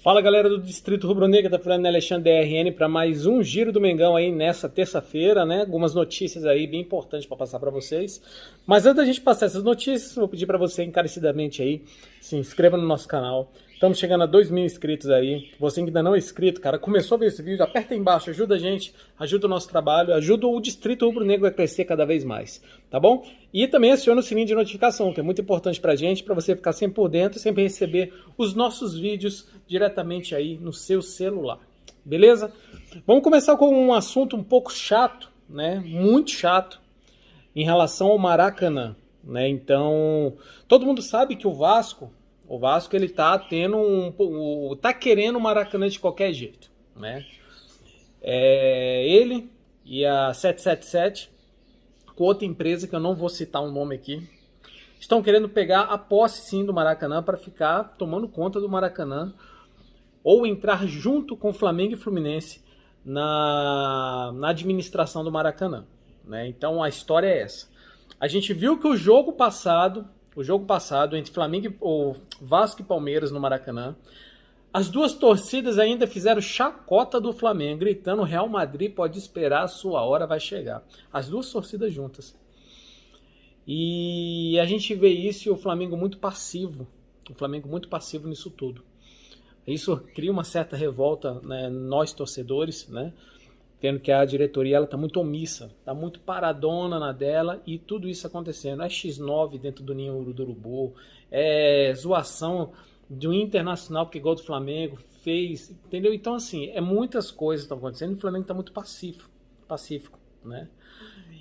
Fala galera do Distrito Rubro-Negro, tá falando Alexandre DRN para mais um Giro do Mengão aí nessa terça-feira, né? Algumas notícias aí bem importantes para passar para vocês. Mas antes da gente passar essas notícias, vou pedir para você encarecidamente aí, se inscreva no nosso canal. Estamos chegando a 2.000 inscritos aí. Você que ainda não é inscrito, cara, começou a ver esse vídeo, aperta aí embaixo, ajuda a gente, ajuda o nosso trabalho, ajuda o Distrito Rubro-Negro a crescer cada vez mais, tá bom? E também aciona o sininho de notificação, que é muito importante pra gente, para você ficar sempre por dentro e sempre receber os nossos vídeos diretamente aí no seu celular, beleza? Vamos começar com um assunto um pouco chato, né? Muito chato, em relação ao Maracanã, né? Então, todo mundo sabe que o Vasco ele tá tendo tá querendo o Maracanã de qualquer jeito, né? Ele e a 777, com outra empresa que eu não vou citar o nome aqui, estão querendo pegar a posse sim do Maracanã para ficar tomando conta do Maracanã ou entrar junto com Flamengo e Fluminense na administração do Maracanã, né? Então a história é essa. A gente viu que o jogo passado entre Vasco e Palmeiras no Maracanã, as duas torcidas ainda fizeram chacota do Flamengo, gritando: Real Madrid pode esperar, a sua hora vai chegar. As duas torcidas juntas. E a gente vê isso e o Flamengo muito passivo. O Flamengo muito passivo nisso tudo. Isso cria uma certa revolta, né, nós torcedores, né? Vendo que a diretoria está muito omissa, está muito paradona na dela e tudo isso acontecendo. É X9 dentro do ninho do urubu, é zoação de um internacional que igual do Flamengo fez, entendeu? Então, assim, muitas coisas estão acontecendo e o Flamengo está muito pacífico, né?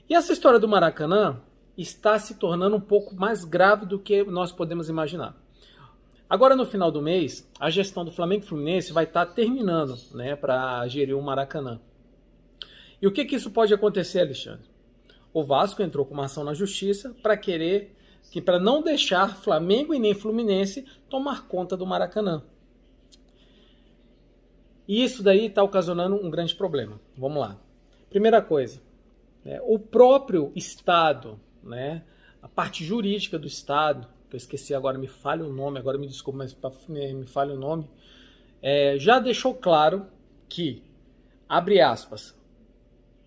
E essa história do Maracanã está se tornando um pouco mais grave do que nós podemos imaginar. Agora, no final do mês, a gestão do Flamengo e Fluminense vai estar terminando, né, para gerir o Maracanã. E o que isso pode acontecer, Alexandre? O Vasco entrou com uma ação na justiça para não deixar Flamengo e nem Fluminense tomar conta do Maracanã. E isso daí está ocasionando um grande problema. Vamos lá. Primeira coisa, né, o próprio Estado, né, a parte jurídica do Estado, que eu esqueci agora, me falha o nome, agora me desculpa, mas me falha o nome, já deixou claro que, abre aspas,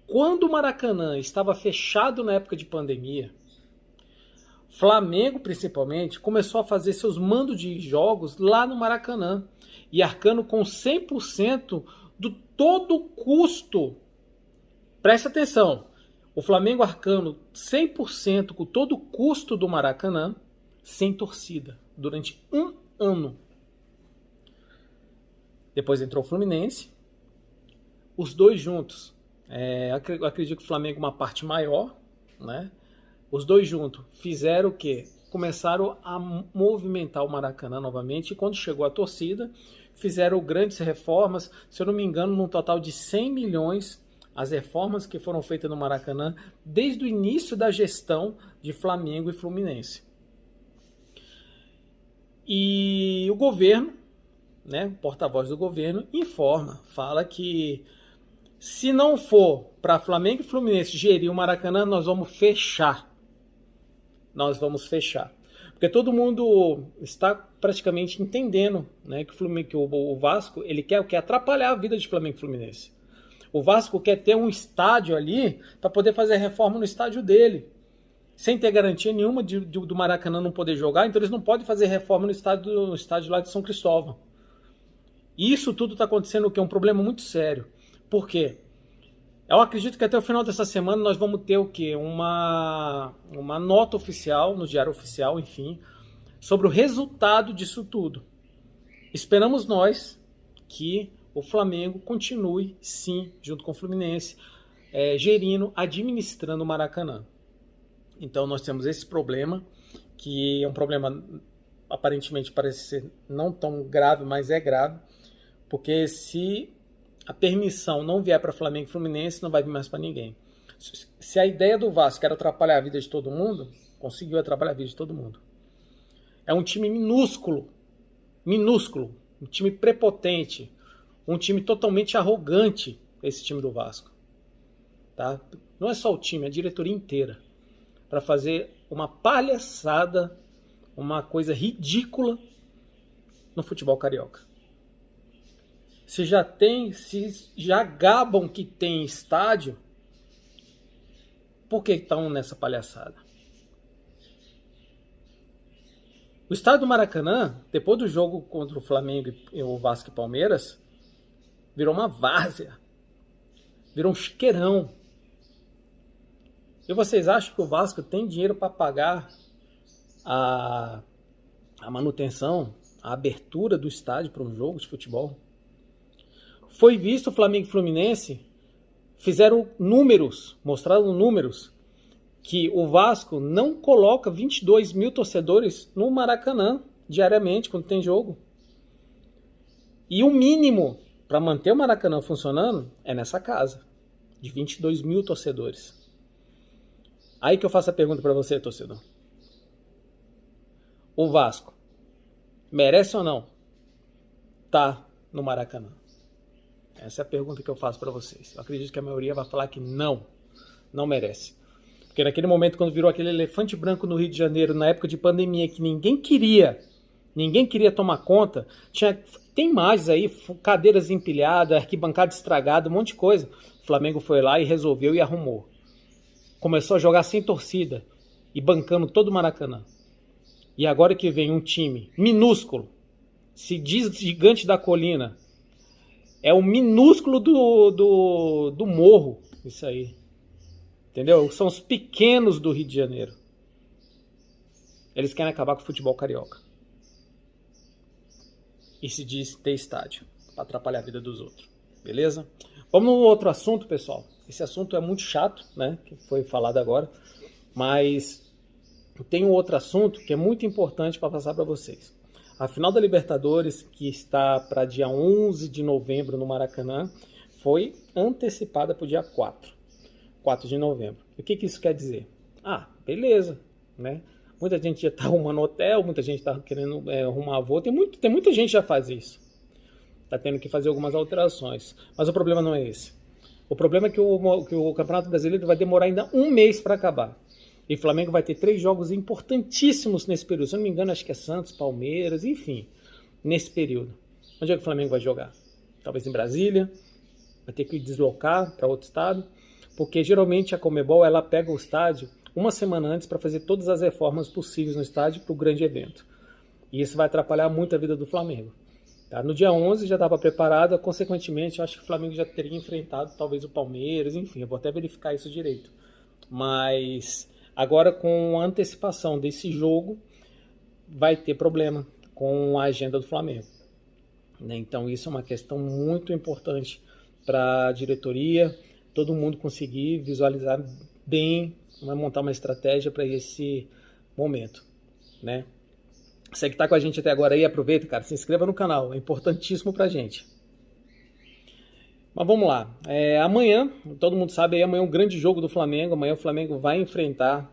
quando o Maracanã estava fechado na época de pandemia, Flamengo, principalmente, começou a fazer seus mandos de jogos lá no Maracanã e arcando com 100% do todo o custo. Presta atenção, o Flamengo arcando 100% com todo o custo do Maracanã, sem torcida, durante um ano. Depois entrou o Fluminense, os dois juntos. Acredito que o Flamengo uma parte maior, né? Os dois juntos fizeram o quê? Começaram a movimentar o Maracanã novamente e quando chegou a torcida, fizeram grandes reformas, se eu não me engano, num total de 100 milhões, as reformas que foram feitas no Maracanã desde o início da gestão de Flamengo e Fluminense. E o governo, né, o porta-voz do governo, fala que se não for para Flamengo e Fluminense gerir o Maracanã, nós vamos fechar. Porque todo mundo está praticamente entendendo, né, que o Vasco ele quer atrapalhar a vida de Flamengo e Fluminense. O Vasco quer ter um estádio ali para poder fazer reforma no estádio dele, sem ter garantia nenhuma do Maracanã não poder jogar, então eles não podem fazer reforma no estádio lá de São Cristóvão. E isso tudo está acontecendo, o que é um problema muito sério. Por quê? Eu acredito que até o final dessa semana nós vamos ter o quê? Uma nota oficial, no Diário Oficial, enfim, sobre o resultado disso tudo. Esperamos nós que o Flamengo continue, sim, junto com o Fluminense, administrando o Maracanã. Então nós temos esse problema, que é um problema aparentemente parece ser não tão grave, mas é grave, porque se a permissão não vier para Flamengo e Fluminense, não vai vir mais para ninguém. Se a ideia do Vasco era atrapalhar a vida de todo mundo, conseguiu atrapalhar a vida de todo mundo. É um time minúsculo, um time prepotente, um time totalmente arrogante, esse time do Vasco. Tá? Não é só o time, é a diretoria inteira, para fazer uma palhaçada, uma coisa ridícula no futebol carioca. se já gabam que tem estádio, por que estão nessa palhaçada? O estádio do Maracanã, depois do jogo contra o Flamengo e o Vasco e Palmeiras, virou uma várzea, virou um chiqueirão. E vocês acham que o Vasco tem dinheiro para pagar a manutenção, a abertura do estádio para um jogo de futebol? Foi visto o Flamengo e Fluminense, fizeram números, mostraram números, que o Vasco não coloca 22 mil torcedores no Maracanã diariamente quando tem jogo. E o mínimo para manter o Maracanã funcionando é nessa casa, de 22 mil torcedores. Aí que eu faço a pergunta para você, torcedor. O Vasco merece ou não tá no Maracanã? Essa é a pergunta que eu faço para vocês. Eu acredito que a maioria vai falar que não merece. Porque naquele momento, quando virou aquele elefante branco no Rio de Janeiro, na época de pandemia, que ninguém queria tomar conta, tem imagens aí, cadeiras empilhadas, arquibancada estragada, um monte de coisa. O Flamengo foi lá e resolveu e arrumou. Começou a jogar sem torcida e bancando todo o Maracanã. E agora que vem um time minúsculo, se diz gigante da colina, é o minúsculo do morro, isso aí. Entendeu? São os pequenos do Rio de Janeiro. Eles querem acabar com o futebol carioca. E se diz ter estádio, para atrapalhar a vida dos outros. Beleza? Vamos no outro assunto, pessoal. Esse assunto é muito chato, né? Que foi falado agora. Mas tem um outro assunto que é muito importante para passar para vocês. A final da Libertadores, que está para dia 11 de novembro no Maracanã, foi antecipada para o dia 4 de novembro. E o que isso quer dizer? Beleza, né? Muita gente já está arrumando hotel, muita gente está querendo arrumar voo. Tem muita gente que já faz isso. Está tendo que fazer algumas alterações. Mas o problema não é esse. O problema é que o Campeonato Brasileiro vai demorar ainda um mês para acabar. E o Flamengo vai ter 3 jogos importantíssimos nesse período. Se eu não me engano, acho que é Santos, Palmeiras, enfim, nesse período. Onde é que o Flamengo vai jogar? Talvez em Brasília. Vai ter que deslocar para outro estado. Porque geralmente a Conmebol ela pega o estádio uma semana antes para fazer todas as reformas possíveis no estádio para o grande evento. E isso vai atrapalhar muito a vida do Flamengo. Tá? No dia 11 já estava preparado, consequentemente eu acho que o Flamengo já teria enfrentado talvez o Palmeiras, enfim, eu vou até verificar isso direito. Mas agora com a antecipação desse jogo vai ter problema com a agenda do Flamengo. Então isso é uma questão muito importante para a diretoria, todo mundo conseguir visualizar bem, vai montar uma estratégia para esse momento, né? Você que está com a gente até agora aí, aproveita, cara, se inscreva no canal, é importantíssimo para a gente. Mas vamos lá, amanhã, todo mundo sabe, amanhã é um grande jogo do Flamengo, amanhã o Flamengo vai enfrentar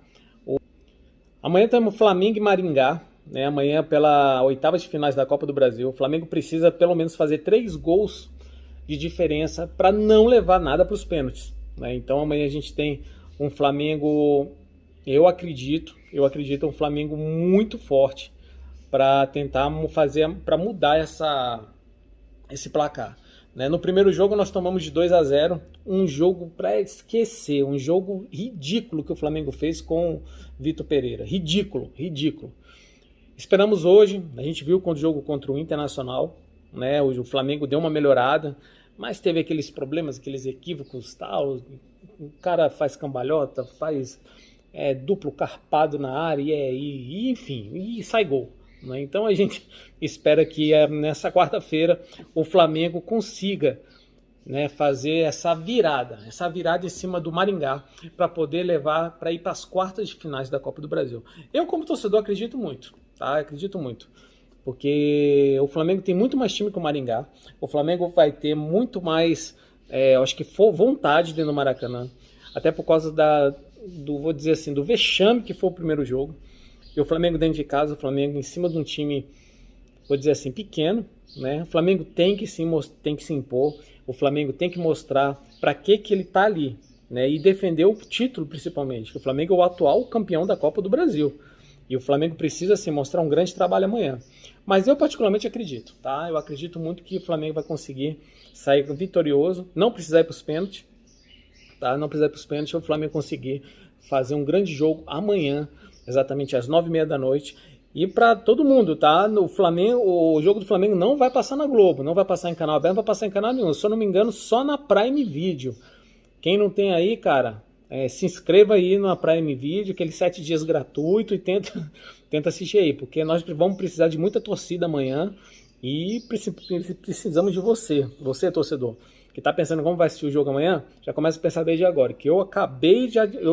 Amanhã temos Flamengo e Maringá, né? Amanhã pela oitava de finais da Copa do Brasil, o Flamengo precisa pelo menos fazer 3 gols de diferença para não levar nada para os pênaltis, né? Então amanhã a gente tem um Flamengo, eu acredito um Flamengo muito forte para tentar para mudar esse placar, né? No primeiro jogo nós tomamos de 2-0, um jogo para esquecer, um jogo ridículo que o Flamengo fez com Vitor Pereira, ridículo. Esperamos hoje, a gente viu o jogo contra o Internacional, né? Hoje o Flamengo deu uma melhorada, mas teve aqueles problemas, aqueles equívocos, tal. O cara faz cambalhota, faz duplo carpado na área e enfim, e sai gol, né? Então a gente espera que nessa quarta-feira o Flamengo consiga, né, fazer essa virada em cima do Maringá para poder levar para ir para as quartas de finais da Copa do Brasil. Eu como torcedor acredito muito, tá? Acredito muito. Porque o Flamengo tem muito mais time que o Maringá. O Flamengo vai ter muito mais, acho que vontade dentro do Maracanã. Até por causa vou dizer assim, do vexame que foi o primeiro jogo. E o Flamengo dentro de casa, o Flamengo em cima de um time, vou dizer assim, pequeno, né? O Flamengo tem que se impor. O Flamengo tem que mostrar para que ele está ali, né? E defender o título principalmente. O Flamengo é o atual campeão da Copa do Brasil. E o Flamengo precisa sim mostrar um grande trabalho amanhã. Mas eu particularmente acredito, tá? Eu acredito muito que o Flamengo vai conseguir sair vitorioso, não precisar ir para os pênaltis, tá? Não precisar ir para os pênaltis, o Flamengo conseguir fazer um grande jogo amanhã, exatamente às 9h30 da noite. E para todo mundo, tá? No Flamengo, o jogo do Flamengo não vai passar na Globo, não vai passar em canal aberto, não vai passar em canal nenhum. Se eu não me engano, só na Prime Video. Quem não tem aí, cara, se inscreva aí na Prime Video, aqueles 7 dias gratuito e tenta assistir aí, porque nós vamos precisar de muita torcida amanhã e precisamos de você, torcedor, que está pensando como vai assistir o jogo amanhã, já começa a pensar desde agora, que eu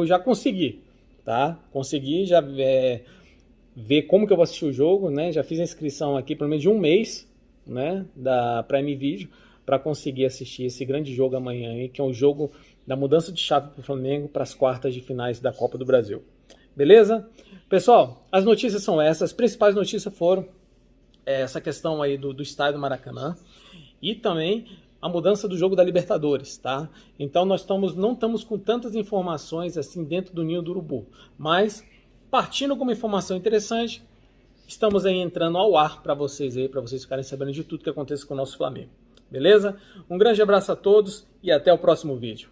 já consegui, tá? Consegui já ver como que eu vou assistir o jogo, né? Já fiz a inscrição aqui pelo menos de um mês, né, da Prime Video, para conseguir assistir esse grande jogo amanhã, hein, que é um jogo da mudança de chave para o Flamengo para as quartas de finais da Copa do Brasil. Beleza? Pessoal, as notícias são essas. As principais notícias foram essa questão aí do estádio do Maracanã e também a mudança do jogo da Libertadores, tá? Então nós não estamos com tantas informações assim dentro do ninho do urubu, mas partindo com uma informação interessante, estamos aí entrando ao ar para vocês ficarem sabendo de tudo que acontece com o nosso Flamengo. Beleza? Um grande abraço a todos e até o próximo vídeo.